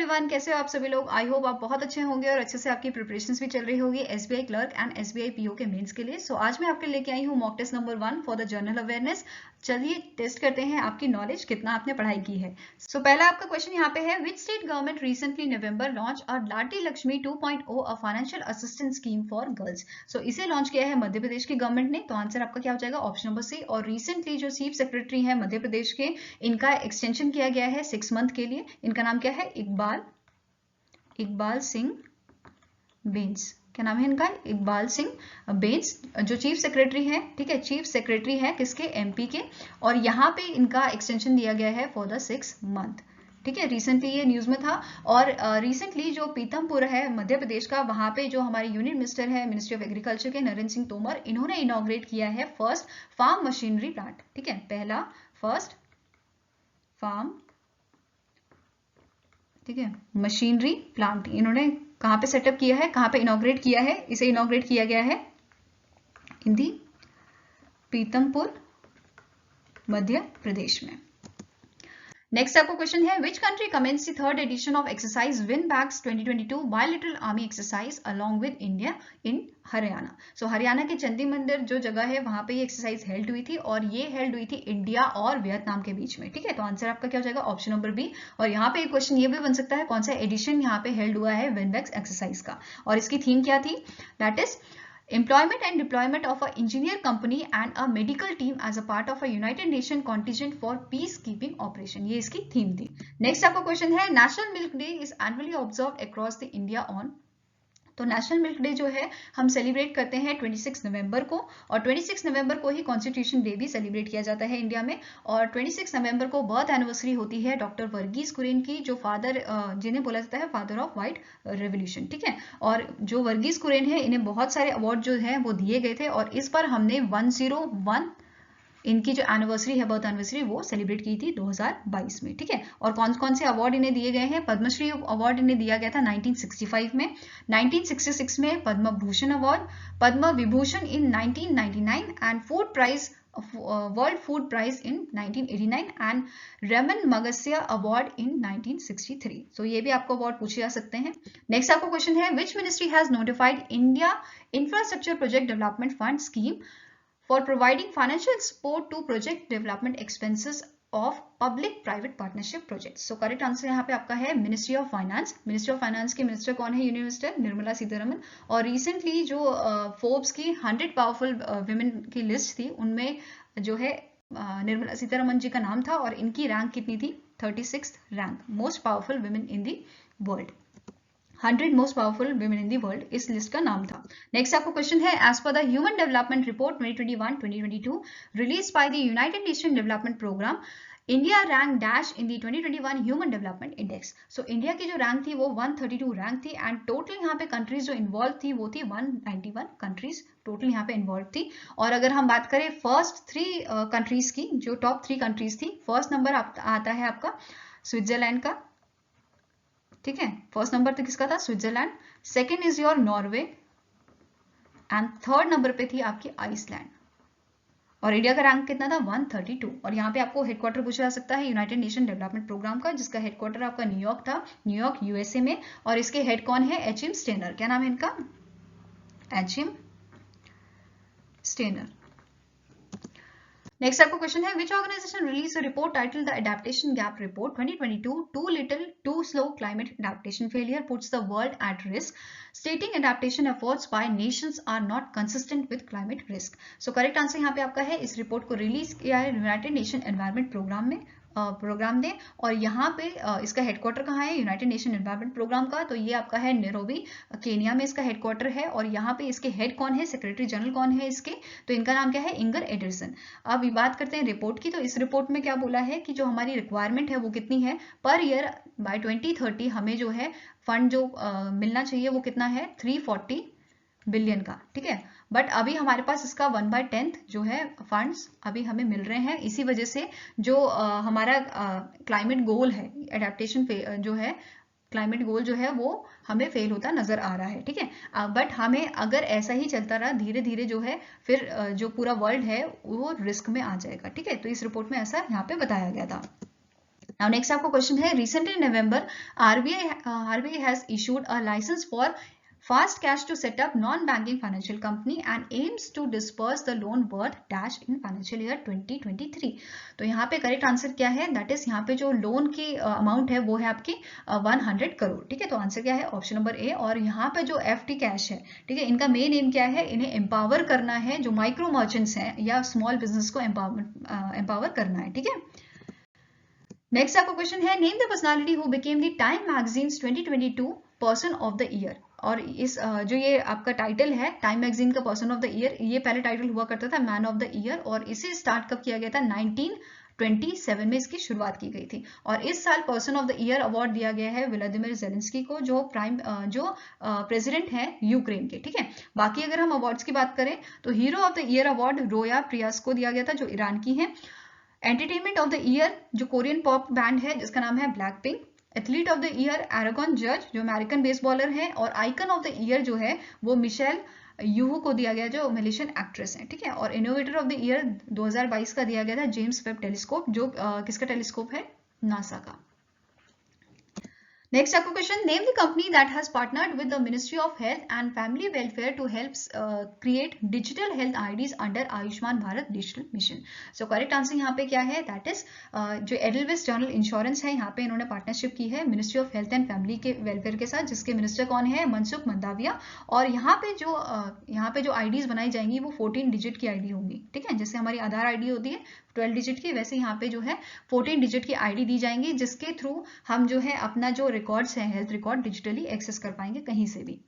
Everyone, कैसे हो आप सभी लोग। आई होप आप बहुत अच्छे होंगे और अच्छे से आपकी प्रिपरेशंस भी चल रही होगी SBI clerk and SBI PO के मेंस के लिए। सो आज मैं आपके लेके आई हूँ mock test number 1 for the general awareness. चलिए टेस्ट करते हैं आपकी नॉलेज, कितना आपने पढ़ाई की है। सो पहला आपका क्वेश्चन यहाँ पे है, which state government recently November launch a Ladli Lakshmi 2.0 a financial assistance scheme for girls. So इसे लॉन्च किया है मध्य प्रदेश की गवर्नमेंट ने। तो आंसर आपका क्या हो जाएगा, ऑप्शन नंबर सी। और रिसेंटली जो चीफ सेक्रेटरी है मध्य प्रदेश के, इनका एक्सटेंशन किया गया है 6 मंथ के लिए। इनका नाम क्या है, इकबाल सिंह बेंस। क्या नाम है इनका, इकबाल सिंह बेंस, जो चीफ सेक्रेटरी है। ठीक है, चीफ सेक्रेटरी है किसके, एमपी के। और यहाँ पे इनका एक्सटेंशन दिया गया है फॉर द 6 मंथ। ठीक है, रिसेंटली ये न्यूज में था। और रिसेंटली जो पीतमपुर है मध्य प्रदेश का, वहां पे जो हमारे यूनियन मिनिस्टर है मिनिस्ट्री ऑफ एग्रीकल्चर के, नरेंद्र सिंह तोमर, इन्होंने इनॉग्रेट किया है फर्स्ट फार्म मशीनरी प्लांट। ठीक है, पहला फर्स्ट फार्म, ठीक है, मशीनरी प्लांट इन्होंने कहां पे सेटअप किया है, कहां पे इनॉग्रेट किया है। इसे इनॉग्रेट किया गया है इन दी पीतमपुर, मध्य प्रदेश में। नेक्स्ट आपको क्वेश्चन है, which country commences the third edition of exercise Vinbax 2022 bilateral army exercise along with India in Haryana. So Haryana के चंडी मंदिर जो जगह है, वहां पे ये एक्सरसाइज हेल्ड हुई थी, और ये हेल्ड हुई थी इंडिया और वियतनाम के बीच में। ठीक है, तो आंसर आपका क्या हो जाएगा, ऑप्शन नंबर बी। और यहाँ पे एक क्वेश्चन ये भी बन सकता है, कौन सा एडिशन यहाँ पे हेल्ड हुआ है विनबैक्स एक्सरसाइज का, और इसकी थीम क्या थी, that is employment and deployment of an engineer company and a medical team as a part of a United Nations contingent for peacekeeping operation। ये इसकी थीम थी। नेक्स्ट आपका क्वेश्चन है, national milk day is annually observed across the India on. तो national milk day जो है हम celebrate करते हैं 26 नवंबर को, और 26 नवंबर को ही कॉन्स्टिट्यूशन डे भी सेलिब्रेट किया जाता है इंडिया में। और 26 नवंबर को बर्थ एनिवर्सरी होती है डॉक्टर वर्गीज कुरियन की, जो फादर, जिन्हें बोला जाता है फादर ऑफ व्हाइट रेवोल्यूशन। ठीक है, और जो वर्गीज कुरियन है, इन्हें बहुत सारे अवार्ड जो है वो दिए गए थे, और इस पर हमने 101 इनकी जो एनिवर्सरी है, बर्थ एनिवर्सरी, वो सेलिब्रेट की थी 2022 में। ठीक है, और कौन कौन से अवार्ड इन्हें दिए गए हैं, पद्मश्री अवार्ड इन्हें दिया गया था 1965 में, 1966 में Padma Bhushan award, Padma Vibhushan in 1999 and food prize, world food prize in 1989 and Ramon Magsaysay award in 1963। So ये भी आपको अवार्ड पूछे जा सकते हैं। नेक्स्ट आपको क्वेश्चन है, which ministry has notified India infrastructure project development fund scheme for providing financial support to project development expenses of public private partnership projects। so correct answer यहाँ पे आपका है ministry of finance. Ministry of finance के minister कौन है, union minister Nirmala Sitharaman. और recently जो Forbes की 100 पावरफुल वुमेन की लिस्ट थी, उनमें जो है निर्मला सीतारमन जी का नाम था, और इनकी रैंक कितनी थी, 36th rank, most powerful women in the world, 100 most powerful women in the world, इस लिस्ट का नाम था। नेक्स्ट आपको क्वेश्चन है, as per the human development report 2021-2022 release by the United Nation development programme, India rank dash in the 2021 human development index. So India की जो rank थी वो 132 रैंक थी, एंड टोटल यहाँ पे कंट्रीज जो इन्वॉल्व थी वो थी 191 कंट्रीज टोटल यहाँ पे इन्वॉल्व थी। और अगर हम बात करें फर्स्ट 3 कंट्रीज की, जो टॉप 3 कंट्रीज थी, फर्स्ट नंबर आता है आपका स्विट्जरलैंड का। ठीक है, फर्स्ट नंबर तो किसका था, Switzerland, second is your Norway, and third number पे थी आपकी आइसलैंड। और इंडिया का रैंक कितना था, 132। और यहाँ पे आपको हेडक्वार्टर पूछा जा सकता है यूनाइटेड नेशन डेवलपमेंट प्रोग्राम का, जिसका हेडक्वार्टर आपका न्यूयॉर्क था, न्यूयॉर्क यूएसए में। और इसके हेड कौन है, एचिम स्टेनर। क्या नाम है इनका, एचिम स्टेनर। नेक्स्ट आपको क्वेश्चन है, which organisation release a report titled the adaptation gap report 2022, too little too slow climate adaptation failure puts the world at risk, stating adaptation efforts by nations are not consistent with climate risk. So correct answer यहाँ पे आपका है, इस report को release किया है United nation environment programme ने। और यहाँ पे इसका हेडक्वार्टर कहाँ है, यूनाइटेड नेशन एनवायरमेंट प्रोग्राम का, तो ये आपका है नैरोबी, केनिया में इसका हेडक्वार्टर है। और यहाँ पे इसके हेड कौन है, सेक्रेटरी जनरल कौन है इसके, तो इनका नाम क्या है, इंगर एडरसन। अब बात करते हैं रिपोर्ट की, तो इस रिपोर्ट में क्या बोला है कि जो हमारी रिक्वायरमेंट है वो कितनी है, पर ईयर बाय 2030 हमें जो है फंड जो मिलना चाहिए वो कितना है, 340 बिलियन का। ठीक है, बट अभी हमारे पास इसका 1/10 जो है फंड्स अभी हमें मिल रहे हैं। इसी वजह से जो हमारा क्लाइमेट गोल है, एडेप्टेशन जो है, क्लाइमेट गोल जो है वो हमें फेल होता नजर आ रहा है। ठीक है, बट हमें अगर ऐसा ही चलता रहा धीरे धीरे जो है, फिर जो पूरा वर्ल्ड है वो रिस्क में आ जाएगा। ठीक है, तो इस रिपोर्ट में ऐसा यहाँ पे बताया गया था। Now next आपको क्वेश्चन है, recently in November RBI has issued a license for fast cash to set up non-banking financial company and aims to disperse the loan worth dash in financial year 2023. तो यहाँ पे correct answer क्या है, that is यहाँ पे जो loan की amount है वो है आपकी 100 करोड़। ठीक है, तो आंसर क्या है, ऑप्शन नंबर ए। और यहाँ पे जो FT कैश है, ठीक है, इनका मेन एम क्या है, इन्हें एम्पावर करना है, जो माइक्रो मर्चेंट्स हैं या स्मॉल बिजनेस को एम्पावर करना है। ठीक है, नेक्स्ट आपका क्वेश्चन है, name the personality who became the time magazines 2022 person of the year. और इस जो ये आपका टाइटल है टाइम मैगजीन का पर्सन ऑफ द ईयर, ये पहले टाइटल हुआ करता था मैन ऑफ द ईयर, और इसे स्टार्ट कब किया गया था, 1927 में इसकी शुरुआत की गई थी। और इस साल person of the year award दिया गया है व्लादिमीर जेलेंस्की को, जो प्रेसिडेंट है यूक्रेन के। ठीक है, बाकी अगर हम अवार्ड्स की बात करें तो hero of the year award रोया प्रियास को दिया गया था, जो ईरान की है। एंटरटेनमेंट ऑफ द ईयर जो कोरियन पॉप बैंड है जिसका नाम है Blackpink. Athlete of the year Aaron जज जो अमेरिकन बेसबॉलर है। और आइकन ऑफ द ईयर जो है वो मिशेल यूहू को दिया गया, जो मलेशियन एक्ट्रेस है। ठीक है, और इनोवेटर ऑफ द ईयर 2022 का दिया गया था जेम्स वेब टेलीस्कोप, जो किसका टेलीस्कोप है, नासा का। नेक्स्ट आपको question, name the company that has partnered with the ministry of health and family welfare to help create digital health IDs under Ayushman Bharat digital mission. So correct answer यहाँ पे क्या है, that is जो Edelweiss general insurance है, यहाँ पे इन्होंने partnership की है ministry of health and family के वेलफेयर के साथ, जिसके मिनिस्टर कौन है, मनसुख मंडाविया। और यहाँ पे जो आईडीज बनाई जाएंगी वो 14 डिजिट की आईडी होंगी। ठीक है, जैसे हमारी आधार आईडी होती है 12 डिजिट की, वैसे यहाँ पे जो है 14 डिजिट की आईडी दी जाएंगी, जिसके थ्रू हम जो है अपना जो रिकॉर्ड्स हैं, हेल्थ रिकॉर्ड, डिजिटली एक्सेस कर पाएंगे कहीं से भी।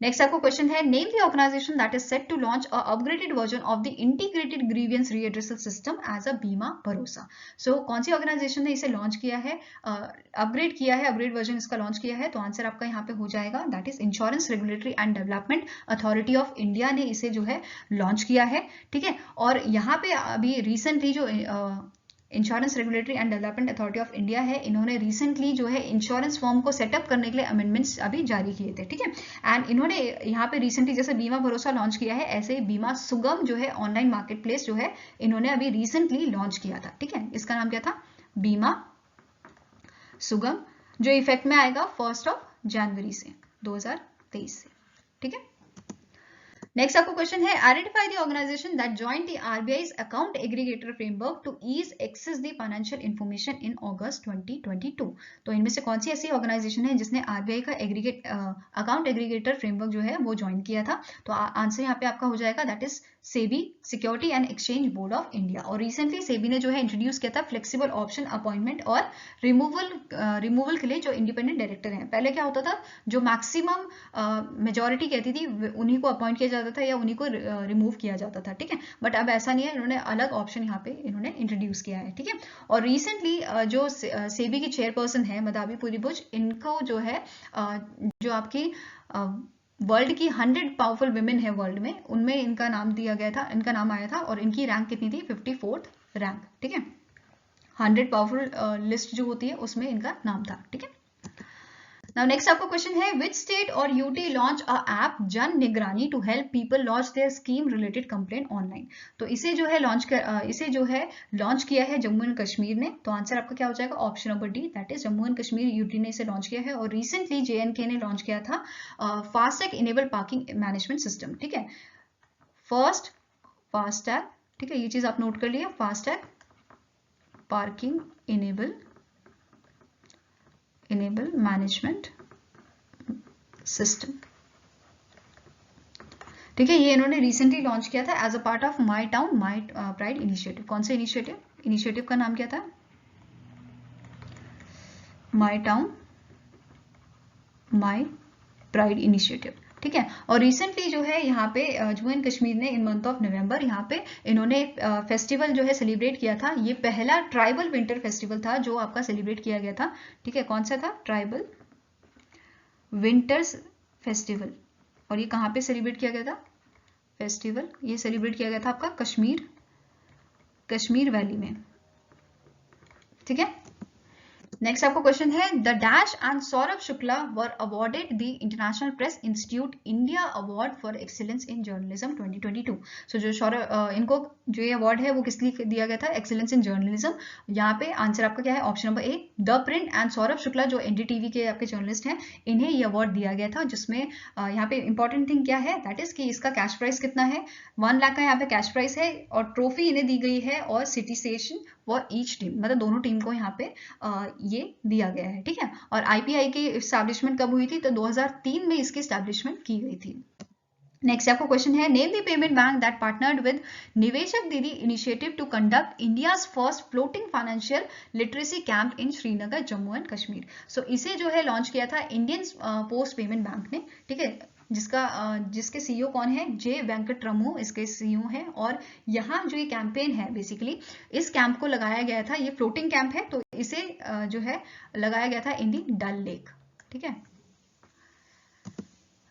नेक्स्ट आपको क्वेश्चन है, name the organisation that is set to launch a upgraded version of the integrated grievance redressal system as a Bima Bharosa. सो कौन सी ऑर्गेनाइजेशन ने इसे लॉन्च किया है, अपग्रेड किया है, अपग्रेड वर्जन इसका लॉन्च किया है? तो आंसर आपका यहाँ पे हो जाएगा, that is insurance regulatory and development authority of India ने इसे जो है लॉन्च किया है। ठीक है, और यहाँ पे अभी रिसेंटली जो insurance regulatory and development authority of India है, इन्होंने रिसेंटली जो है इंश्योरेंस फॉर्म को सेटअप करने के लिए अमेंडमेंट्स अभी जारी किए थे। ठीक है, एंड इन्होंने यहाँ पे रिसेंटली जैसे बीमा भरोसा लॉन्च किया है, ऐसे ही बीमा सुगम जो है ऑनलाइन मार्केट प्लेस जो है इन्होंने अभी रिसेंटली लॉन्च किया था। ठीक है, इसका नाम क्या था, बीमा सुगम, जो इफेक्ट में आएगा 1 जनवरी से 2023 से। ठीक है, नेक्स्ट आपको क्वेश्चन है, identify the organisation that joined the RBI's account aggregator framework to ease access the financial information in August 2022। तो इनमें से कौन सी ऐसी ऑर्गेनाइजेशन है जिसने आरबीआई का अकाउंट एग्रीगेटर फ्रेमवर्क जो है वो ज्वाइन किया था? तो आंसर यहाँ पे आपका हो जाएगा, that is SEBI, security and exchange board of India. और रिसेंटली सेबी ने जो है इंट्रोड्यूस किया था फ्लेक्सिबल ऑप्शन अपॉइंटमेंट और रिमूवल के लिए जो इंडिपेंडेंट डायरेक्टर हैं। पहले क्या होता था, जो मैक्सिमम मेजोरिटी कहती थी उन्हीं को अपॉइंट किया जाता था या उन्हीं को रिमूव किया जाता था। ठीक है, बट अब ऐसा नहीं है, इन्होंने अलग ऑप्शन यहाँ पे इन्होंने इंट्रोड्यूस किया है। ठीक है, और रिसेंटली जो सेबी की चेयरपर्सन है मदाबी पुरीबुच, इनको जो है जो आपकी वर्ल्ड की 100 पावरफुल विमेन है वर्ल्ड में, उनमें इनका नाम दिया गया था, इनका नाम आया था, और इनकी रैंक कितनी थी, 54th रैंक। ठीक है, 100 पावरफुल लिस्ट जो होती है उसमें इनका नाम था। ठीक है, नाउ नेक्स्ट आपका क्वेश्चन है, which state or UT launch a app Jan Nigrani to help people launch their scheme related complaint online. तो इसे जो है लॉन्च किया है जम्मू एंड कश्मीर ने। तो आंसर आपका क्या हो जाएगा, option number D, that is Jammu and Kashmir UT ने इसे लॉन्च किया है। और रिसेंटली जेएनके ने लॉन्च किया था FASTag enable parking management system. ठीक है, फास्टैग, ठीक है, ये चीज आप नोट कर लिया, FASTag parking enable management system. ठीक है, ये इन्होंने रिसेंटली लॉन्च किया था as a part of my town my pride initiative. कौन से इनिशिएटिव का नाम क्या था, my town my pride initiative. ठीक है, और रिसेंटली जो है यहाँ पे जम्मू एंड कश्मीर ने इन मंथ ऑफ नवंबर यहाँ पे इन्होंने फेस्टिवल जो है सेलिब्रेट किया था। ये पहला ट्राइबल विंटर फेस्टिवल था जो आपका सेलिब्रेट किया गया था। ठीक है, कौन सा था, ट्राइबल विंटर्स फेस्टिवल। और ये कहाँ पे सेलिब्रेट किया गया था फेस्टिवल, ये सेलिब्रेट किया गया था आपका कश्मीर वैली में। ठीक है, नेक्स्ट आपको क्वेश्चन है the dash and Saurabh Shukla were awarded the international press institute India award for excellence in journalism 2022। सो जो सौरभ इनको जो ये अवार्ड है वो किस लिए दिया गया था? Excellence in journalism. यहाँ पे आंसर आपका क्या है? Option number A the print and Saurabh Shukla जो एनडीटीवी के आपके जर्नलिस्ट हैं, इन्हें ये अवार्ड दिया गया था, जिसमें यहाँ पे इंपॉर्टेंट थिंग क्या है? दैट इज कि इसका कैश प्राइस कितना है? 1 लाख का यहाँ पे कैश प्राइस है और ट्रॉफी इन्हें दी गई है और सिटीसेशन फॉर ईच टीम, मतलब दोनों टीम को यहाँ पे ये दिया गया है, ठीक है। और आईपीआई की एस्टैब्लिशमेंट कब हुई थी? तो 2003 में इसकी एस्टैब्लिशमेंट की गई थी। नेक्स्ट आपको क्वेश्चन है name the payment bank that partnered with Niveshak Didi initiative to conduct India's first floating financial literacy camp in Srinagar Jammu and Kashmir. So इसे जो है लॉन्च किया था इंडियन पोस्ट पेमेंट बैंक ने, ठीक है, जिसके सीईओ कौन है? जे वेंकटरमू इसके सीईओ हैं। और यहाँ जो ये कैंपेन है बेसिकली इस कैंप को लगाया गया था, ये फ्लोटिंग कैंप है, तो इसे जो है लगाया गया था इन दी डल लेक, ठीक है।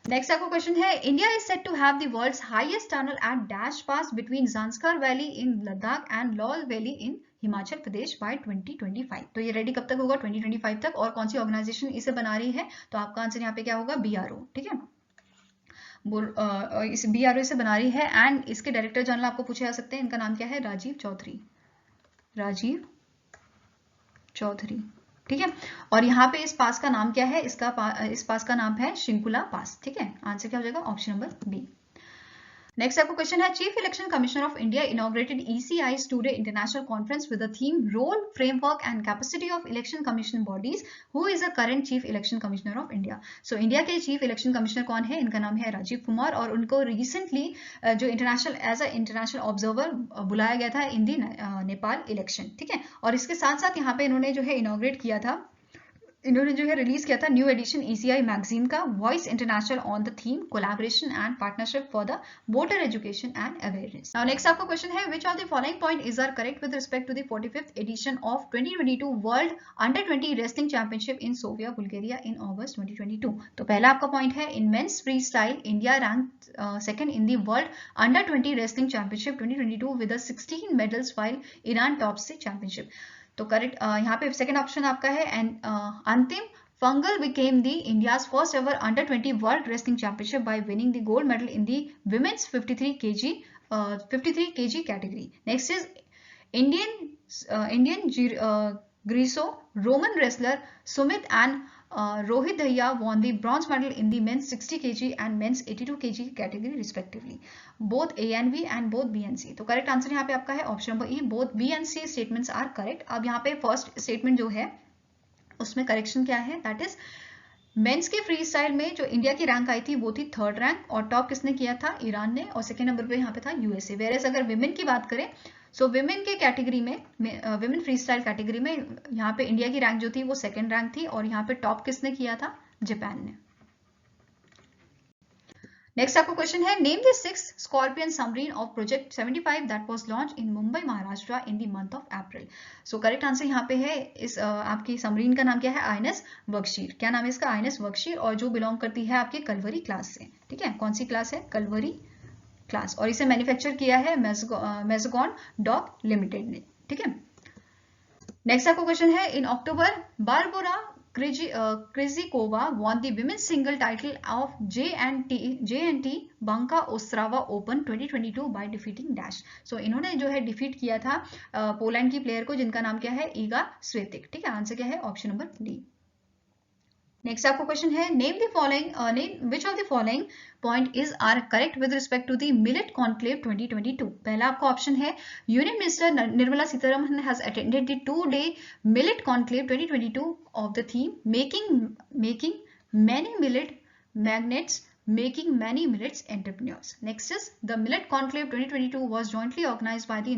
नेक्स्ट आपको क्वेश्चन है India is set to have the world's highest tunnel at dash pass between Zanskar valley in Ladakh and Lahaul valley in Himachal Pradesh by 2025। तो ये रेडी कब तक होगा? 2025 तक। और कौन सी ऑर्गेनाइजेशन इसे बना रही है? तो आपका आंसर यहाँ पे क्या होगा? BRO, ठीक है। इस BRO से बना रही है एंड इसके डायरेक्टर जनरल आपको पूछे जा सकते हैं, इनका नाम क्या है? राजीव चौधरी, राजीव चौधरी, ठीक है। और यहाँ पे इस पास का नाम क्या है? इस पास का नाम है शिंकुला पास, ठीक है। आंसर क्या हो जाएगा? Option number B. नेक्स्ट आपको क्वेश्चन है chief election commissioner of India inaugurated ECI's today international conference with the theme role framework and capacity of election commission bodies. Who is the current chief election commissioner of India? So India के chief election commissioner कौन है? इनका नाम है राजीव कुमार और उनको recently जो as a international observer बुलाया गया था इन दी नेपाल इलेक्शन, ठीक है। और इसके साथ साथ यहाँ पे इन्होंने जो है इनॉग्रेट किया था, इन्होंने जो है रिलीज किया था न्यू एडिशन ECI मैगजीन का voice international on the theme collaboration and partnership for the voter education and awareness. Now next आपका क्वेश्चन है which of the following point is are correct with respect to the 45th edition of 2022 world under 20 wrestling championship in Sofia Bulgaria in August 2022। तो पहला आपका point है in men's freestyle India rank second in the world under 20 wrestling championship 2022 with 16 medals while Iran tops the championship. तो correct यहाँ पे second option आपका है and अंतिम fungal became the India's first ever under 20 world wrestling championship by winning the gold medal in the women's 53 kg category. Next is Indian Greco-Roman wrestler Sumit and Rohit Dahiya won the bronze medal in the men's 60 kg and men's 82 kg category respectively. Both A and B and both B and C. तो correct answer यहाँ पे आपका है option number E, both B and C statements are correct. अब यहाँ पे first statement जो है उसमें करेक्शन क्या है? दैट इज मेंस के फ्री स्टाइल में जो इंडिया की रैंक आई थी वो थी 3rd रैंक और टॉप किसने किया था? ईरान ने। और सेकंड नंबर पे यहाँ पे था USA। वेरेस अगर विमेन की बात करें सो विमेन के कैटेगरी में विमेन फ्री स्टाइल कैटेगरी में यहाँ पे इंडिया की रैंक जो थी वो 2nd रैंक थी और यहाँ पे टॉप किसने किया था? जापान ने। नेक्स्ट आपको क्वेश्चन है name the 6th scorpion submarine of project 75 that was launch in Mumbai Maharashtra in the month of April. So correct answer यहाँ पे है इस आपकी सबमरीन का नाम क्या है? INS वर्कशीर। क्या नाम है इसका? INS वर्कशीर और जो बिलोंग करती है आपके कलवरी क्लास से, ठीक है। कौन सी क्लास है? कलवरी क्लास। और इसे मैन्युफैक्चर किया है मेजगॉन डॉक लिमिटेड ने, ठीक है। नेक्स्ट आपको क्वेश्चन है इन अक्टूबर Barbora Krejcikova won the women's single title of J&T Banka Ostrava Open 2022 by defeating Dash. So इन्होंने जो है डिफीट किया था पोलैंड की प्लेयर को जिनका नाम क्या है? ईगा स्वेतिक, ठीक है। आंसर क्या है? Option number D. नेक्स्ट आपको क्वेश्चन है name the following which of the following point is are correct with respect to the millet conclave 2022। पहला आपका ऑप्शन है union minister Nirmala Sitharaman has attended the 2-day millet conclave 2022 of the theme making many millet magnets making many millets entrepreneurs. Next is the Millet Conclave 2022 was jointly organized by the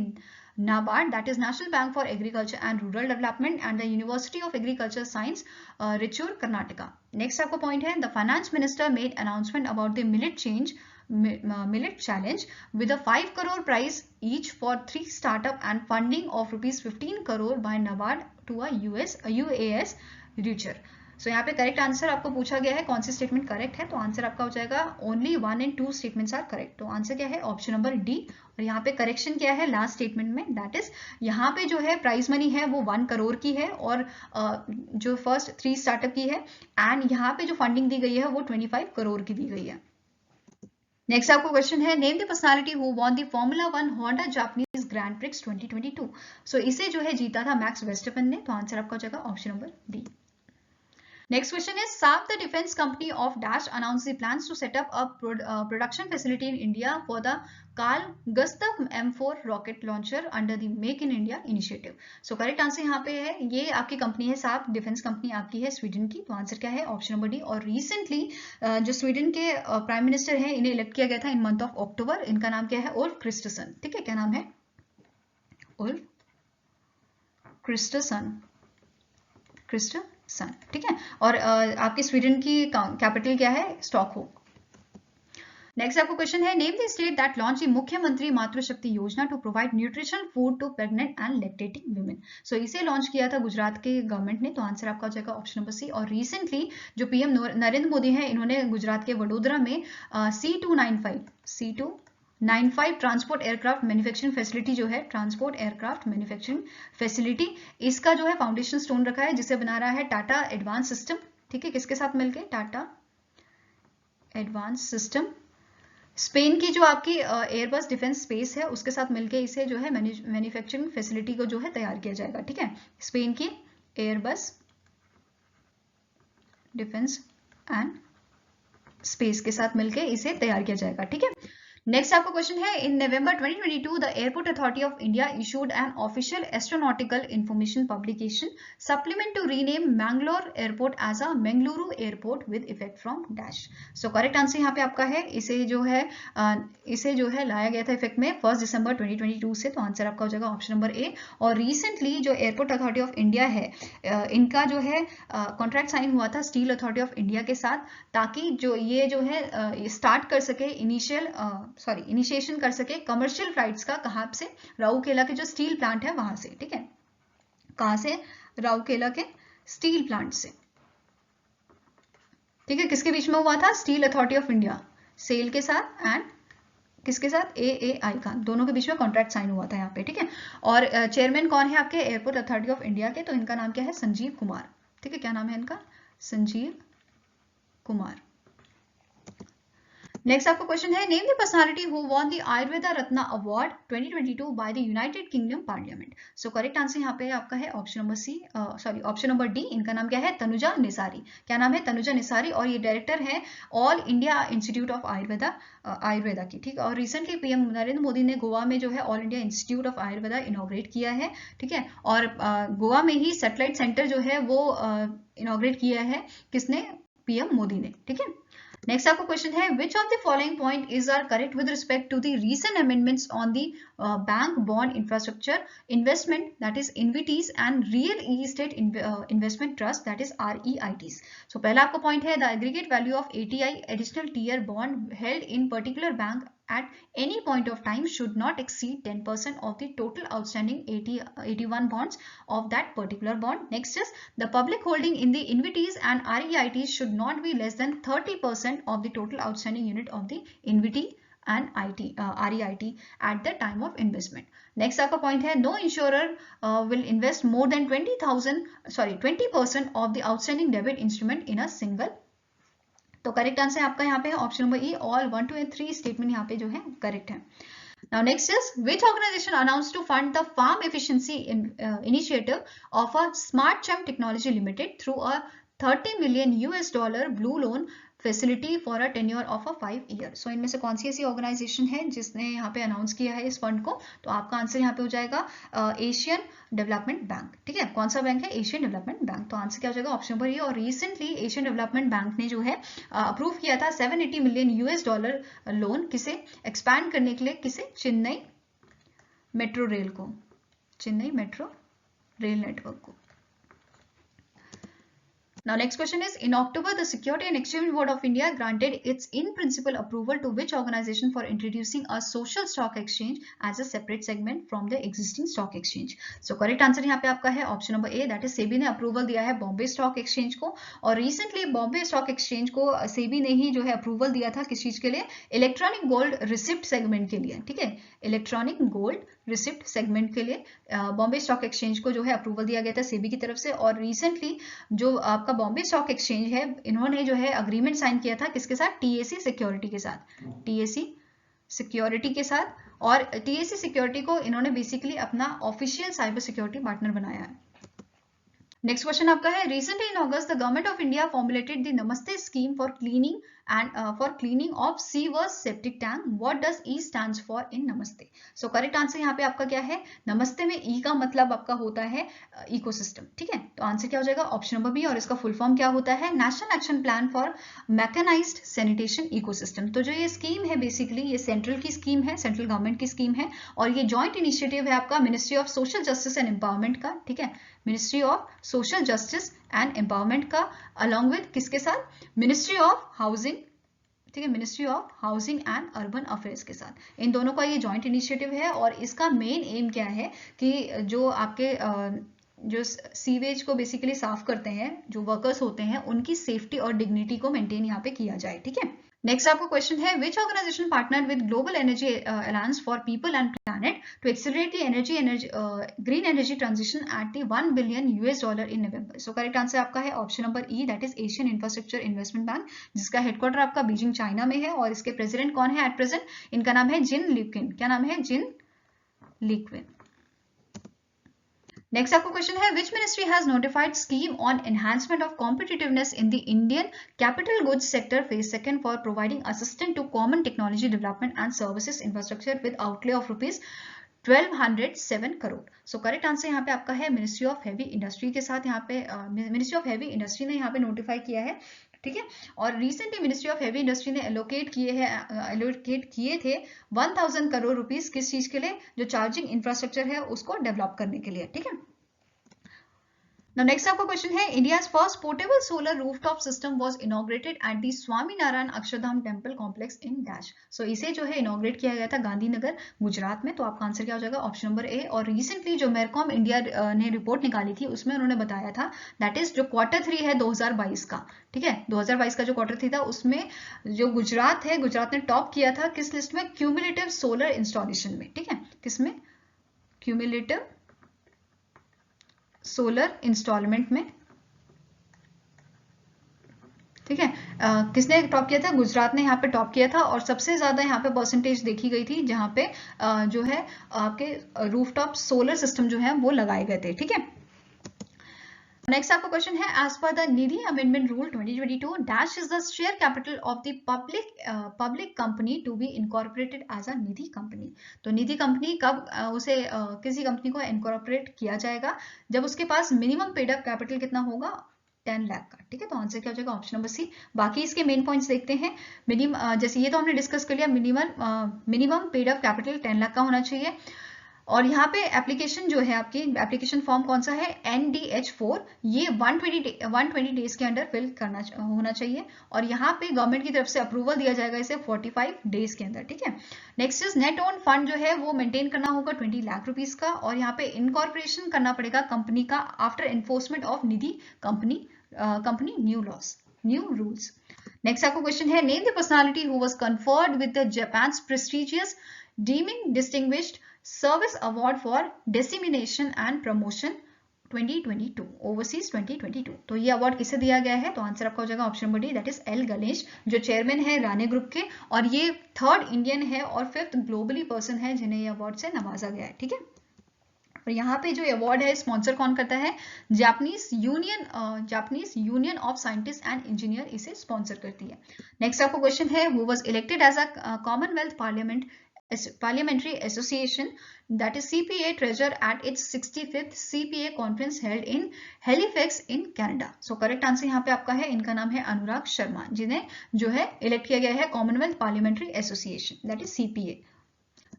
NABARD, that is National Bank for Agriculture and Rural Development, and the University of Agriculture Science, Richur, Karnataka. Next आपका point है the Finance Minister made announcement about the Millet Challenge with a 5 crore prize each for 3 startup and funding of rupees 15 crore by NABARD to a UAS Richur. सो यहाँ पे correct answer आपको पूछा गया है कौन सी statement correct है, तो answer आपका हो जाएगा only 1 and 2 statements are correct. तो आंसर क्या है ऑप्शन नंबर डी। और यहाँ पे करेक्शन क्या है लास्ट स्टेटमेंट में, दैट इज यहाँ पे जो है प्राइज मनी है वो 1 करोड़ की है और जो फर्स्ट 3 स्टार्टअप की है, एंड यहाँ पे जो फंडिंग दी गई है वो 25 करोड़ की दी गई है। नेक्स्ट आपको क्वेश्चन है name the personality who won the formula 1 Honda Japanese grand prix 2022। सो इसे जो है जीता था मैक्स वेस्टरपन ने, तो आंसर आपका हो जाएगा option number D. Next question is Saab, the defense company of Dash, announced the plans to set up a production facility in India for the Carl Gustav M4 rocket launcher under the Make in India initiative. So correct answer यहाँ पे है, ये आपकी company है साब defence company आपकी है Sweden की, तो आंसर क्या है ऑप्शन नंबर डी। और रिसेंटली जो स्वीडन के प्राइम मिनिस्टर हैं इन्हें इलेक्ट किया गया था इन मंथ ऑफ अक्टूबर। इनका नाम क्या है उल्फ क्रिस्टसन, ठीक है, क्या नाम है उल्फ क्रिस्टसन, ठीक है। और आपके स्वीडन की कैपिटल क्या है स्टॉकहोम। नेक्स्ट आपको क्वेश्चन है name the state that launch the Mukhyamantri Matrushakti Yojana to provide nutritional food to pregnant and lactating women. So इसे लॉन्च किया था गुजरात के गवर्नमेंट ने, तो आंसर आपका हो जाएगा ऑप्शन नंबर सी। और रिसेंटली जो पीएम नरेंद्र मोदी हैं इन्होंने गुजरात के वडोदरा में C295 transport aircraft manufacturing facility जो है ट्रांसपोर्ट एयरक्राफ्ट मैन्युफैक्चरिंग फैसिलिटी, इसका जो है फाउंडेशन स्टोन रखा है जिसे बना रहा है टाटा एडवांस सिस्टम, ठीक है, किसके साथ मिलके टाटा एडवांस सिस्टम। स्पेन की जो आपकी एयरबस डिफेंस स्पेस है उसके साथ मिलके इसे जो है मैन्युफैक्चरिंग फैसिलिटी को जो है तैयार किया जाएगा, ठीक है। स्पेन की एयरबस डिफेंस एंड स्पेस के साथ मिलके इसे तैयार किया जाएगा, ठीक है। नेक्स्ट आपका क्वेश्चन है in November 2022 the airport authority of India issued an official aeronautical information publication supplement to rename Mangalore airport as a Mangaluru airport with effect from dash. So correct answer यहाँ पे आपका है इसे जो है लाया गया था इफेक्ट में 1 दिसंबर 2022 से, तो आंसर आपका हो जाएगा ऑप्शन नंबर ए। और रिसेंटली जो एयरपोर्ट अथॉरिटी ऑफ इंडिया है इनका जो है कॉन्ट्रैक्ट साइन हुआ था स्टील अथॉरिटी ऑफ इंडिया के साथ, ताकि जो ये जो है स्टार्ट कर सके इनिशिएशन कर सके कमर्शियल फ्लाइट्स का, कहाँ से राउरकेला के जो स्टील प्लांट है वहां से, ठीक है, कहां से राउरकेला के स्टील प्लांट से, ठीक है। किसके बीच में हुआ था steel authority of India SAIL के साथ एंड किसके साथ AAI का, दोनों के बीच में कॉन्ट्रैक्ट साइन हुआ था यहाँ पे, ठीक है। और चेयरमैन कौन है आपके एयरपोर्ट अथॉरिटी ऑफ इंडिया के, तो इनका नाम क्या है संजीव कुमार, ठीक है, क्या नाम है इनका संजीव कुमार। नेक्स्ट आपका क्वेश्चन है name the personality who won the Ayurveda Ratna award 2022 bye the United kingdom parliament. So correct answer यहाँ पे आपका है ऑप्शन नंबर डी। इनका नाम क्या है तनुजा निसारी, क्या नाम है तनुजा निसारी, और ये डायरेक्टर है all India institute of Ayurveda की, ठीक है। और रिसेंटली पीएम नरेंद्र मोदी ने गोवा में जो है all India institute of Ayurveda inaugurate किया है, ठीक है। और गोवा में ही सैटेलाइट सेंटर जो है वो इनॉग्रेट किया है किसने, पीएम मोदी ने, ठीक है। नेक्स्ट आपको क्वेश्चन है which of the following point is are correct with respect to the recent amendments on the bank bond infrastructure investment, that is InvITs, and real estate investment trust, that is REITs. So पहला आपका point है the aggregate value of ATI additional tier bond held in particular bank at any point of time should not exceed 10% of the total outstanding 81 bonds of that particular bond. Next is the public holding in the InvITs and REITs should not be less than 30% of the total outstanding unit of the InvIT and REIT at the time of investment. Next आपका point है no insurer will invest more than 20% of the outstanding debit instrument in a single. तो correct answer आपका यहाँ पे है option number E, all 1, 2 and 3 statement यहाँ पे जो है करेक्ट है। Now next is which organization announced to fund the farm efficiency initiative of a Smart Chem Technology Limited through a $30 million blue loan facility for a tenure of a 5 year. So इनमें से कौन सी ऐसी organisation है जिसने यहाँ पे announce किया है इस फंड को, तो आपका आंसर यहाँ पे हो जाएगा एशियन डेवलपमेंट बैंक, ठीक है। कौन सा बैंक है एशियन डेवलपमेंट बैंक, तो आंसर क्या हो जाएगा ऑप्शन नंबर ए। और रिसेंटली एशियन डेवलपमेंट बैंक ने जो है अप्रूव किया था $780 million लोन, किसे एक्सपैंड करने के लिए, किसे चेन्नई मेट्रो रेल को, चेन्नई मेट्रो रेल नेटवर्क को। Now next question is, in October the Security and Exchange Board of India granted its in principle approval to which organization for introducing a social stock exchange as a separate segment from the existing stock exchange? So correct answer यहाँ पे आपका है option number A, that is SEBI ने approval दिया है Bombay stock exchange को, और recently Bombay stock exchange को सेबी ने ही जो है अप्रूवल दिया था किस चीज के लिए? इलेक्ट्रॉनिक गोल्ड रिसिप्ट सेगमेंट के लिए, ठीक है, इलेक्ट्रॉनिक गोल्ड रिसिप्ट सेगमेंट के लिए बॉम्बे स्टॉक एक्सचेंज को जो है अप्रूवल दिया गया था सेबी की तरफ से। और रिसेंटली जो आपका बॉम्बे स्टॉक एक्सचेंज है, इन्होंने जो है अग्रीमेंट साइन किया था किसके साथ? टीएसी सिक्योरिटी के साथ, टीएसी सिक्योरिटी के साथ, और टीएसी सिक्योरिटी को इन्होंने बेसिकली अपना ऑफिशियल साइबर सिक्योरिटी पार्टनर बनाया है। नेक्स्ट क्वेश्चन आपका है, recently in August the government of India formulated the Namaste scheme for cleaning and for cleaning of sewers septic tank. What does E stands for in नमस्ते? So correct answer यहाँ पे आपका क्या है? नमस्ते में E का मतलब आपका होता है इकोसिस्टम, ठीक है, तो आंसर क्या हो जाएगा? ऑप्शन नंबर बी, और इसका फुल फॉर्म क्या होता है? National action plan for mechanised sanitation ecosystem. तो जो ये स्कीम है बेसिकली ये सेंट्रल की स्कीम है, सेंट्रल गवर्नमेंट की स्कीम है, और ये जॉइंट इनिशिएटिव है आपका ministry of social justice and empowerment का, ठीक है, ministry of social justice and empowerment का, अलॉन्ग विद किसके साथ? मिनिस्ट्री ऑफ हाउसिंग, ठीक है, ministry of housing and urban affairs के साथ। इन दोनों का ये जॉइंट इनिशिएटिव है, और इसका मेन एम क्या है कि जो आपके जो सीवेज को बेसिकली साफ करते हैं जो वर्कर्स होते हैं उनकी सेफ्टी और डिग्निटी को मेंटेन यहाँ पे किया जाए, ठीक है। नेक्स्ट आपका क्वेश्चन है, which organisation partner with global energy alliance for people and planet to accelerate the energy green energy transition at the $1 billion in November? So correct answer आपका है option number E, that is Asian infrastructure investment bank, जिसका headquarter आपका Beijing China में है, और इसके president कौन है एट प्रेजेंट? इनका नाम है जिन लिक्विन। क्या नाम है? जिन लिक्विन। नेक्स्ट आपको क्वेश्चन है, which ministry has notified scheme on enhancement of competitiveness in the Indian capital goods sector phase second for providing assistant to common technology development and services infrastructure with outlay of rupees 1207 crore? So correct answer यहाँ पे आपका है ministry of heavy industry के साथ, यहाँ पे ministry of heavy industry ने यहाँ पे नोटिफाई किया है, ठीक है, और recently ministry of heavy industry ने एलोकेट किए थे 1000 करोड़ रुपीस किस चीज के लिए? जो चार्जिंग इंफ्रास्ट्रक्चर है उसको डेवलप करने के लिए, ठीक है। Now next आपका क्वेश्चन है, India's first portable solar rooftop system was inaugurated at the Swaminarayan Akshardham temple complex in dash? So इसे जो है इनॉग्रेट किया गया था गांधीनगर गुजरात में, तो आपका आंसर क्या हो जाएगा? ऑप्शन नंबर ए। और रिसेंटली जो मेरकॉम इंडिया ने रिपोर्ट निकाली थी उसमें उन्होंने बताया था दैट इज जो Q3 है 2022 का, ठीक है, 2022 का जो Q3 था उसमें जो गुजरात है, गुजरात ने टॉप किया था किस लिस्ट में? क्यूमुलेटिव सोलर इंस्टॉलेशन में, ठीक है, किसमें? क्यूमुलेटिव सोलर इंस्टॉलमेंट में, ठीक है। किसने टॉप किया था? गुजरात ने यहाँ पे टॉप किया था, और सबसे ज्यादा यहाँ पे परसेंटेज देखी गई थी जहाँ पे जो है आपके रूफटॉप सोलर सिस्टम जो है वो लगाए गए थे, ठीक है। नेक्स्ट आपका क्वेश्चन है, as per the Nidhi amendment rule 2022 dash is the share capital of the public company to be incorporated as a Nidhi company? तो निधि कंपनी कब उसे किसी कंपनी को इनकॉर्पोरेट किया जाएगा? जब उसके पास मिनिमम पेड अप कैपिटल कितना होगा? 10 लाख का, ठीक है, तो आंसर क्या हो जाएगा? Option number C. बाकी इसके मेन पॉइंट्स देखते हैं। जैसे ये तो हमने डिस्कस कर लिया, minimum paid up capital 10 lakh का होना चाहिए, और यहाँ पे एप्लीकेशन जो है आपकी एप्लीकेशन फॉर्म कौन सा है? NDH4, ये 120 डेज के अंदर फिल करना होना चाहिए, और यहाँ पे गवर्नमेंट की तरफ से अप्रूवल दिया जाएगा इसे 45 डेज के अंदर, ठीक है। Next is net own fund जो है वो मेंटेन करना होगा 20 लाख रुपीज का, और यहाँ पे इनकॉर्पोरेशन करना पड़ेगा कंपनी का after enforcement of Nidhi company new rules. Next आपको क्वेश्चन है, name the personality who was conferred with the Japan's prestigious dimming distinguished service award for dissemination and promotion 2022 overseas 2022? तो ये अवार्ड किसे दिया गया है? तो आंसर आपका हो जाएगा option number D, that is L Ganesh, जो चेयरमैन है राणे ग्रुप के, और ये 3rd इंडियन है और 5th ग्लोबली पर्सन है जिन्हें ये अवार्ड से नवाजा गया है, ठीक है। और यहाँ पे जो अवार्ड है स्पॉन्सर कौन करता है? Japanese union of scientist and engineer इसे स्पॉन्सर करती है। नेक्स्ट आपको क्वेश्चन है, who was elected as a commonwealth Parliamentary Association, that is CPA treasurer at its 65th CPA conference held in Halifax in Canada? So correct answer यहाँ पे आपका है, इनका नाम है अनुराग शर्मा, जिन्हें जो है इलेक्ट किया गया है Commonwealth parliamentary association, that is CPA।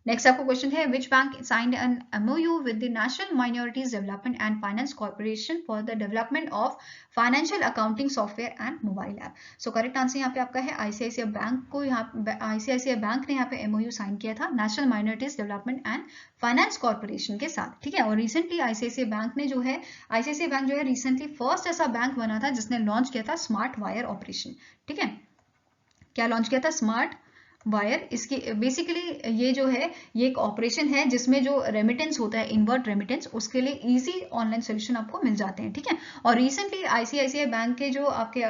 Next आपको क्वेश्चन है which bank signed an MOU with the national minorities development and finance corporation for the development of financial accounting software and mobile app. So correct answer यहाँ पे आपका है ICICI bank को, ICICI bank ने यहाँ पे MOU sign किया था national minorities development and finance corporation के साथ, ठीक है। और रिसेंटली ICICI बैंक ने जो है, ICICI बैंक जो है रिसेंटली फर्स्ट ऐसा बैंक बना था जिसने लॉन्च किया था स्मार्ट वायर ऑपरेशन, ठीक है। क्या लॉन्च किया था? Smart wire. इसकी बेसिकली ये जो है ये एक ऑपरेशन है जिसमें जो रेमिटेंस होता है, इनवर्ट रेमिटेंस, उसके लिए इजी ऑनलाइन सोल्यूशन आपको मिल जाते हैं, ठीक है। और रिसेंटली ICICI बैंक के जो आपके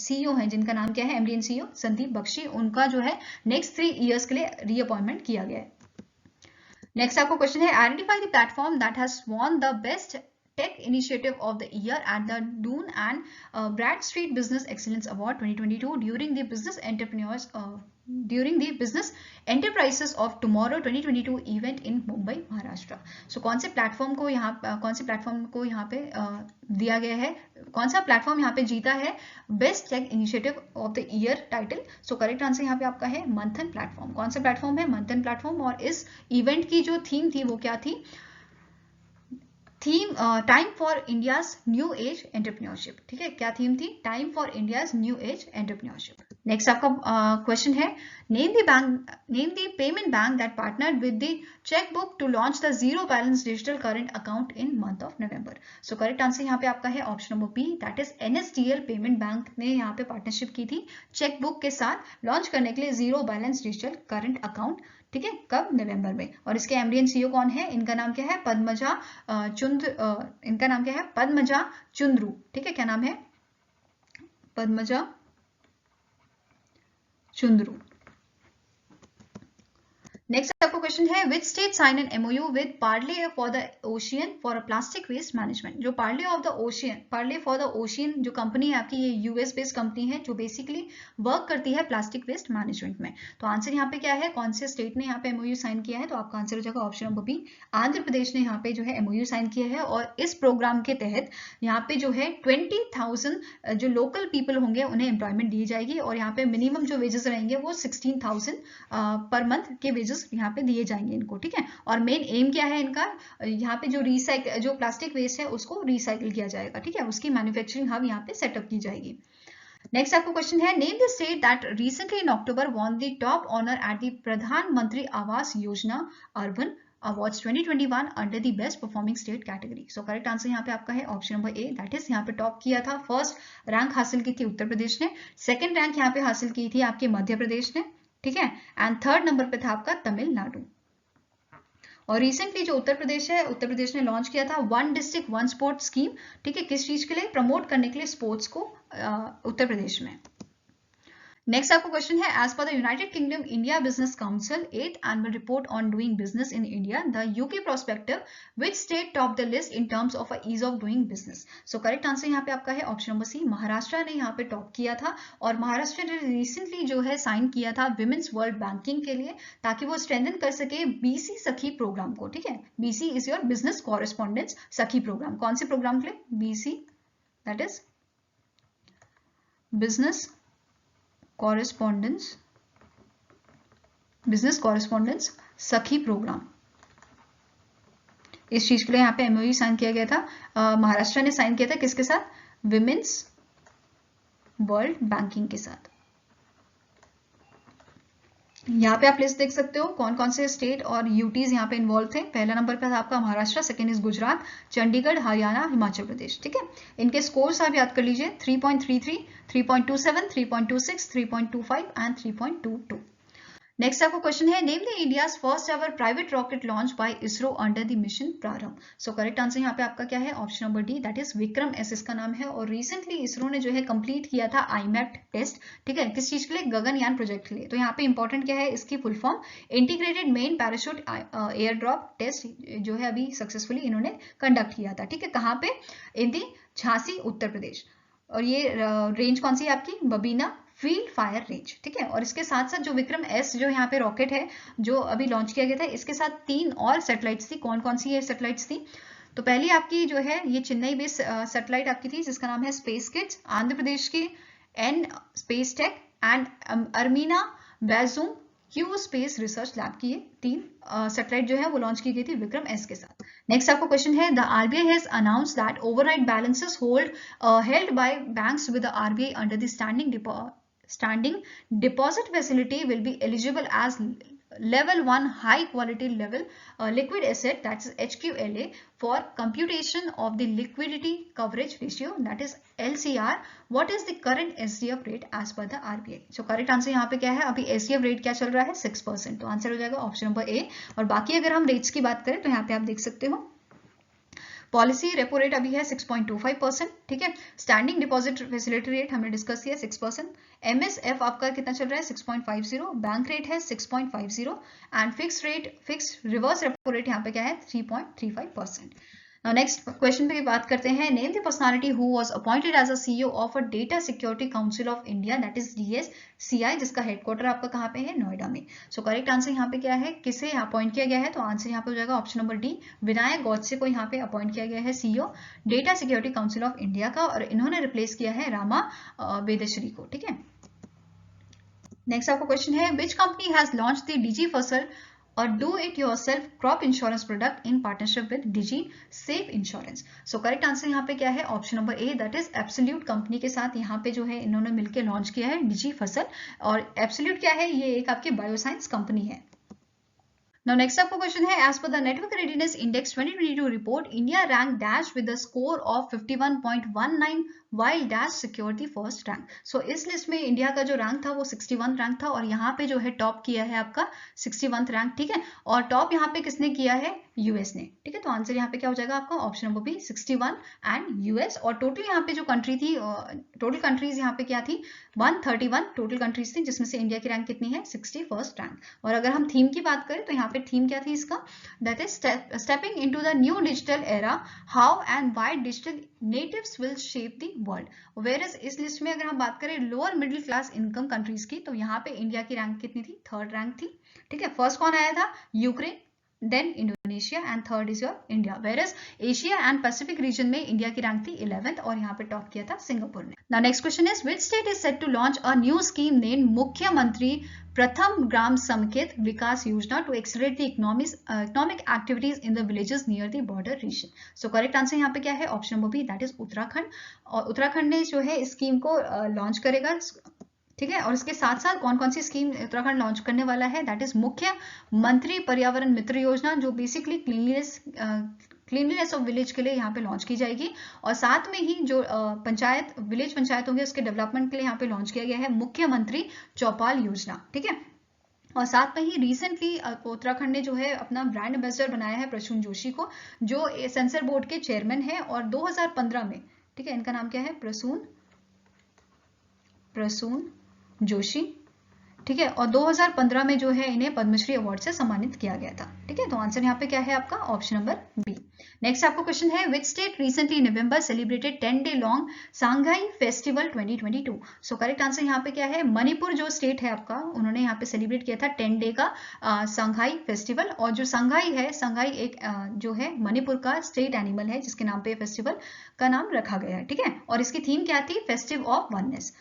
CEO हैं, जिनका नाम क्या है, MD and CEO Sandeep Bakshi, उनका जो है नेक्स्ट 3 ईयर्स के लिए रीअपॉइंटमेंट किया गया है। नेक्स्ट आपको क्वेश्चन है identify the platform that has won the best Tech Initiative of the Year at the Dun and Bradstreet Business Excellence Award 2022 during the Business Enterprises of Tomorrow 2022 event in Mumbai, Maharashtra. So कौन से platform को यहाँ पे दिया गया है, कौन सा प्लेटफॉर्म यहाँ पे जीता है best tech initiative of the year title? So correct answer यहाँ पे आपका है मंथन प्लेटफॉर्म। कौन सा प्लेटफॉर्म है? मंथन प्लेटफॉर्म। और इस इवेंट की जो थीम थी वो क्या थी? Theme time for India's new age entrepreneurship, ठीक है। क्या थीम थी? Time for India's new age entrepreneurship. Next आपका क्वेश्चन है name the payment bank that partnered with the checkbook to launch the zero balance digital current account in month of November. So correct answer यहाँ पे आपका है option number B, that is NSDL payment bank ने यहाँ पे partnership की थी chequebook के साथ लॉन्च करने के लिए zero balance digital current account, ठीक है। कब? नवंबर में। और इसके MD and CEO कौन है? इनका नाम क्या है? इनका नाम क्या है? पद्मजा चुंद्रू, ठीक है। क्या नाम है? पद्मजा चुंद्रू। नेक्स्ट आपको क्वेश्चन है which state sign an MOU with Parley for the ocean for a plastic waste management. जो पार्ले फॉर द ओशियन जो कंपनी है आपकी, ये US बेस्ड कंपनी है जो बेसिकली वर्क करती है प्लास्टिक वेस्ट मैनेजमेंट में। तो आंसर यहाँ पे क्या है? कौन से स्टेट ने यहाँ पे MOU साइन किया है? तो आपका आंसर हो जाएगा option number B, Andhra Pradesh ने यहाँ पे जो है MOU साइन किया है। और इस प्रोग्राम के तहत यहाँ पे जो है 20,000 जो लोकल पीपल होंगे उन्हें एम्प्लॉयमेंट दी जाएगी। और यहाँ पे मिनिमम जो वेजेस रहेंगे वो 16,000 पर मंथ के वेजेस यहाँ पे दिए जाएंगे इनको, ठीक है। और मेन एम क्या है इनका? यहाँ पे जो प्लास्टिक वेस्ट है उसको रिसाइकिल किया जाएगा, ठीक है। उसकी मैन्युफैक्चरिंग हब यहाँ पे सेटअप की जाएगी। नेक्स्ट आपको क्वेश्चन है name the state that recently in October won the top honour at the Pradhan Mantri Awas Yojana urban awards 2021 under the best performing state category. So correct answer यहाँ पे आपका है option number A, that is यहाँ पे top किया था, first rank हासिल की थी उत्तर प्रदेश ने, सेकंड रैंक यहाँ पे हासिल की थी आपके मध्य प्रदेश ने, ठीक है। एंड थर्ड नंबर पे था आपका तमिलनाडु। और रिसेंटली जो उत्तर प्रदेश ने लॉन्च किया था 1 डिस्ट्रिक्ट 1 स्पोर्ट स्कीम, ठीक है। किस चीज के लिए? प्रमोट करने के लिए स्पोर्ट्स को उत्तर प्रदेश में। नेक्स्ट आपको क्वेश्चन है as per the United Kingdom India business council 8th annual report on doing business in India the UK prospective which state top the list in terms of ease of doing business. So correct answer यहाँ पे आपका है option number सी, महाराष्ट्र ने यहाँ पे top किया था। और महाराष्ट्र ने रिसेंटली जो है साइन किया था विमेंस वर्ल्ड बैंकिंग के लिए, ताकि वो स्ट्रेंथन कर सके BC सखी प्रोग्राम को, ठीक है। BC is your business correspondence सखी प्रोग्राम। कौन से प्रोग्राम के लिए? BC, that is business correspondence सखी प्रोग्राम। इस चीज के लिए यहाँ पे MOU साइन किया गया था। महाराष्ट्र ने साइन किया था किसके साथ? विमेंस वर्ल्ड बैंकिंग के साथ। यहाँ पे आप लिस्ट देख सकते हो कौन कौन से स्टेट और यूटीज यहाँ पे इन्वॉल्व थे। पहला नंबर पे था आपका महाराष्ट्र, सेकंड इज गुजरात, चंडीगढ़, हरियाणा, हिमाचल प्रदेश, ठीक है। इनके स्कोर्स आप याद कर लीजिए 3.33, 3.27, 3.26, 3.25 एंड 3.22। नेक्स्ट आपको क्वेश्चन है name the India's first ever private rocket launch by ISRO under the mission प्रारंभ। सो करेक्ट आंसर यहाँ पे आपका क्या है? Option number D, that is Vikram S इसका नाम है। और रिसेंटली इसरो ने जो है कंप्लीट किया था IMAP टेस्ट, ठीक है। किस चीज के लिए? गगनयान प्रोजेक्ट के लिए। तो यहाँ पे इंपॉर्टेंट क्या है इसकी full form? Integrated main parachute air drop test जो है अभी सक्सेसफुली इन्होंने कंडक्ट किया था, ठीक है। कहाँ पे? इन दी झांसी उत्तर प्रदेश। और ये रेंज कौन सी है आपकी? बबीना फील्ड फायर रेंज, ठीक है। और इसके साथ साथ जो विक्रम S जो यहाँ पे रॉकेट है जो अभी लॉन्च किया गया था, इसके साथ 3 और सैटेलाइट्स थी। कौन कौन सी ये सैटेलाइट्स थी? तो पहली आपकी जो है ये चेन्नई बेस्ड सैटेलाइट आपकी थी जिसका नाम है स्पेस किड्स, आंध्र प्रदेश की N space tech and Armenia Bazoomq space research lab की ये 3 सैटेलाइट जो है वो लॉन्च की गई थी विक्रम एस के साथ। नेक्स्ट आपको क्वेश्चन है, the RBI has announced that overwrite balances held by banks with the RBI under the standing deposit facility will be eligible as level 1 high quality level liquid asset, that is HQLA, for computation of the liquidity coverage ratio, that is LCR. What is the current SDF rate as per the RBI? So correct answer यहाँ पे क्या है, अभी SDF rate क्या चल रहा है 6%, तो आंसर हो जाएगा ऑप्शन नंबर ए। और बाकी अगर हम रेट्स की बात करें तो यहाँ पे आप देख सकते हो पॉलिसी रेपो रेट अभी है 6.25%, ठीक है। स्टैंडिंग डिपॉजिट फैसिलिटी रेट हमने डिस्कस किया 6%। एमएसएफ आपका कितना चल रहा है 6.50, बैंक रेट है 6.50 and fix reverse repo rate यहाँ पे क्या है 3.35%। Now next क्वेश्चन पे बात करते हैं, name the personality who was appointed as a CEO of a data security council of India, that is DSCI, जिसका हेडक्वार्टर आपका कहाँ पे है, नोएडा में। सो करेक्ट आंसर यहाँ पे क्या है, किसे अपॉइंट किया गया है, तो आंसर यहाँ पे हो जाएगा option number D, Vinayak Godse को यहाँ पे अपॉइंट किया गया है CEO data security council of India का, और इन्होंने रिप्लेस किया है रामा वेदेश्वरी को, ठीक है। नेक्स्ट आपका क्वेश्चन है, which company has launch the Digi Fasal और do it yourself crop insurance product in partnership with Digi safe insurance. So correct answer यहाँ पे क्या है, option number A, that is absolute company के साथ यहाँ पे जो है इन्होंने मिलकर लॉन्च किया है डिजी फसल। और एब्सोल्यूट क्या है, ये एक आपकी बायोसाइंस कंपनी है। Now next आपको क्वेश्चन है, as per the Network Readiness Index 2022 report, India ranked dash with a score of 51.19 while dash secured the first rank. So इस लिस्ट में इंडिया का जो रैंक था वो 61 रैंक था, और यहाँ पे जो है टॉप किया है आपका 61 रैंक, ठीक है। और टॉप यहाँ पे किसने किया है, यूएस ने, ठीक है। तो आंसर यहाँ पे क्या हो जाएगा आपका option number B 61 and US. और टोटल यहाँ पे जो कंट्री थी, टोटल कंट्रीज यहाँ पे क्या थी 131 टोटल कंट्रीज थी, जिसमें से इंडिया की रैंक कितनी है 61st रैंक। और अगर हम थीम की बात करें तो यहाँ पे थीम क्या थी इसका, that is stepping into the new digital era, how and why digital natives will shape the world. Whereas इस लिस्ट में अगर हम बात करें lower middle class income countries की, तो यहाँ पे इंडिया की रैंक कितनी थी, 3rd रैंक थी, ठीक है। फर्स्ट कौन आया था, Ukraine, then Indonesia and 3rd is your India, whereas Asia and Pacific region में इंडिया की रैंक थी 11th और यहाँ पे टॉप किया था सिंगापुर ने। Now next question is, which state is set to launch a new scheme named मुख्यमंत्री प्रथम ग्राम समेकित विकास योजना to accelerate the economic activities in the villages near the border region? So correct answer यहाँ पे क्या है, option number B, that is Uttarakhand. और उत्तराखंड ने जो है इस स्कीम को लॉन्च करेगा, ठीक है। और इसके साथ साथ कौन कौन सी स्कीम उत्तराखंड लॉन्च करने वाला है, दैट इज मुख्यमंत्री पर्यावरण मित्र योजना, जो बेसिकली क्लीनलीनेस ऑफ विलेज के लिए यहाँ पे लॉन्च की जाएगी। और साथ में ही जो विलेज पंचायत होंगे उसके डेवलपमेंट के लिए यहाँ पे लॉन्च किया गया है मुख्यमंत्री चौपाल योजना, ठीक है। और साथ में ही रिसेंटली उत्तराखंड ने जो है अपना ब्रांड एम्बेसडर बनाया है प्रसून जोशी को, जो सेंसर बोर्ड के चेयरमैन है, और 2015 में, ठीक है, इनका नाम क्या है, प्रसून जोशी, ठीक है। और 2015 में जो है इन्हें पद्मश्री अवार्ड से सम्मानित किया गया था, ठीक है। तो आंसर यहाँ पे क्या है आपका ऑप्शन नंबर बी। नेक्स्ट आपको क्वेश्चन है, which state recently in November celebrated 10 day long Shanghai festival 2022। So correct answer यहाँ पे क्या है, मणिपुर जो स्टेट है आपका, उन्होंने यहाँ पे सेलिब्रेट किया था 10 डे का सांघाई फेस्टिवल। और जो सांघाई है, सांघाई एक जो है मणिपुर का स्टेट एनिमल है, जिसके नाम पे फेस्टिवल का नाम रखा गया है, ठीक है। और इसकी थीम क्या थी, फेस्टिव ऑफ वननेस,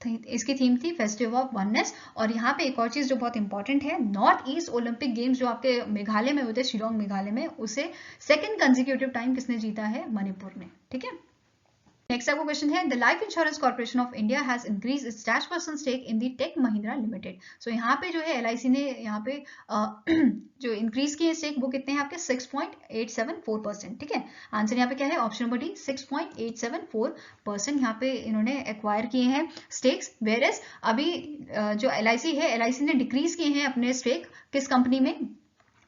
इसकी थीम थी फेस्टिव ऑफ वननेस। और यहाँ पे एक और चीज जो बहुत इंपॉर्टेंट है, नॉर्थ ईस्ट ओलंपिक गेम्स जो आपके मेघालय में होते हैं, शिलोंग मेघालय में, उसे 2nd कंसेक्यूटिव टाइम किसने जीता है, मणिपुर ने, ठीक है। नेक्स्ट आपको क्वेश्चन है, the life insurance corporation of India has increase its dash % stake in the tech Mahindra limited. So यहाँ पे जो है LIC ने यहाँ पे जो इंक्रीज किए स्टेक वो कितने हैं आपके 6.874%, ठीक है। आंसर यहाँ पे क्या है, ऑप्शन नंबर डी 6.874% यहाँ पे इन्होंने एक्वायर किए हैं स्टेक्स। वेयरएज अभी जो LIC है, LIC ने डिक्रीज किए हैं अपने स्टेक किस कंपनी में,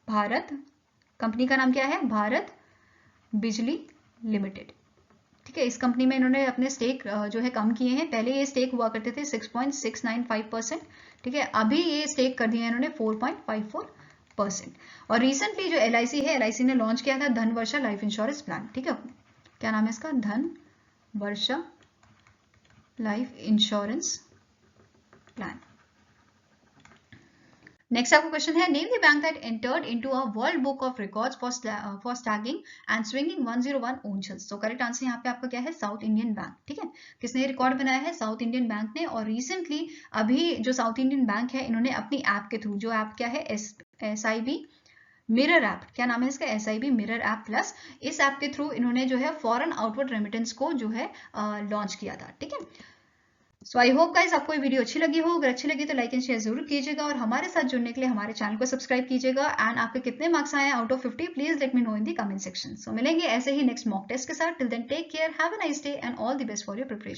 भारत, कंपनी का नाम क्या है, भारत बिजली लिमिटेड, ठीक है। इस कंपनी में इन्होंने अपने स्टेक जो है कम किए हैं। पहले ये स्टेक हुआ करते थे 6.695%, ठीक है। अभी ये स्टेक कर दिया इन्होंने 4.54%। और रिसेंटली जो LIC है, LIC ने लॉन्च किया था धन वर्षा लाइफ इंश्योरेंस प्लान, ठीक है। क्या नाम है इसका, Dhan Varsha life insurance plan. Next आपका क्वेश्चन है, name the bank that entered into a world book of records for staging and swinging 101 ओंशल्स। तो करेक्ट आंसर यहाँ पे आपका क्या है, साउथ इंडियन बैंक। ठीक है, किसने रिकॉर्ड बनाया है, साउथ इंडियन बैंक ने। और रिसेंटली अभी जो साउथ इंडियन बैंक है, इन्होंने अपनी ऐप के थ्रू, जो ऐप क्या है, SIB मिरर ऐप, क्या नाम है इसका, SIB मिरर ऐप प्लस, इस ऐप के थ्रू इन्होंने जो है फॉरेन आउटवर्ड रेमिटेंस को जो है लॉन्च किया था। ठीक है, सो आई होप गाइस आपको ये वीडियो अच्छी लगी हो। अगर अच्छी लगी तो लाइक एंड शेयर जरूर कीजिएगा, और हमारे साथ जुड़ने के लिए हमारे चैनल को सब्सक्राइब कीजिएगा। एंड आपके कितने मार्क्स आए out of 50, please let me know in the comment section. So मिलेंगे ऐसे ही नेक्स्ट मॉक टेस्ट के साथ। Till then take care, have a nice day and all the best for your preparation.